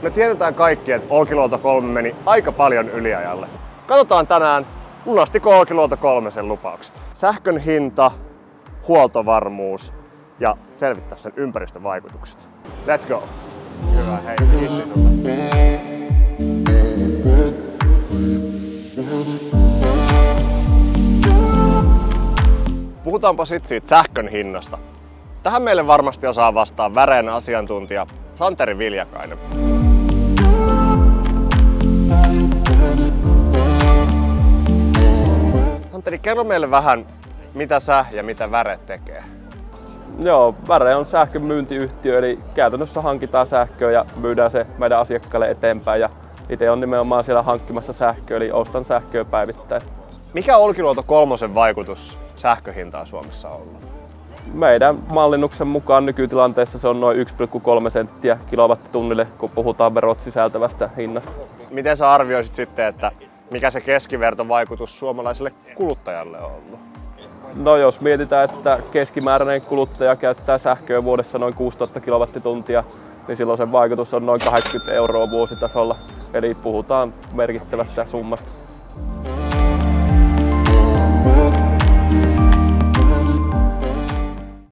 Me tiedetään kaikki, että Olkiluoto 3 meni aika paljon yliajalle. Katsotaan tänään, lunastiko Olkiluoto 3 sen lupaukset. Sähkön hinta, huoltovarmuus ja selvittää sen ympäristövaikutukset. Let's go! Hyvä, hei, kiitos sinulle. Puhutaanpa sitten siitä sähkön hinnasta. Tähän meille varmasti osaa vastaa väreän asiantuntija Santeri Viljakainen. Santeri, kerro meille vähän, mitä sä ja mitä Väre tekee. Joo, Väre on sähkön myyntiyhtiö, eli käytännössä hankitaan sähköä ja myydään se meidän asiakkaille eteenpäin. Ja itse on nimenomaan siellä hankkimassa sähköä, eli ostan sähköä päivittäin. Mikä Olkiluoto 3 vaikutus sähköhintaan Suomessa on ollut? Meidän mallinnuksen mukaan nykytilanteessa se on noin 1,3 senttiä kilowattitunnille, kun puhutaan verot sisältävästä hinnasta. Miten sä arvioisit sitten, että mikä se keskivertovaikutus suomalaiselle kuluttajalle on ollut? No jos mietitään, että keskimääräinen kuluttaja käyttää sähköä vuodessa noin 6000 kilowattituntia, niin silloin sen vaikutus on noin 80 € vuositasolla. Eli puhutaan merkittävästä summasta.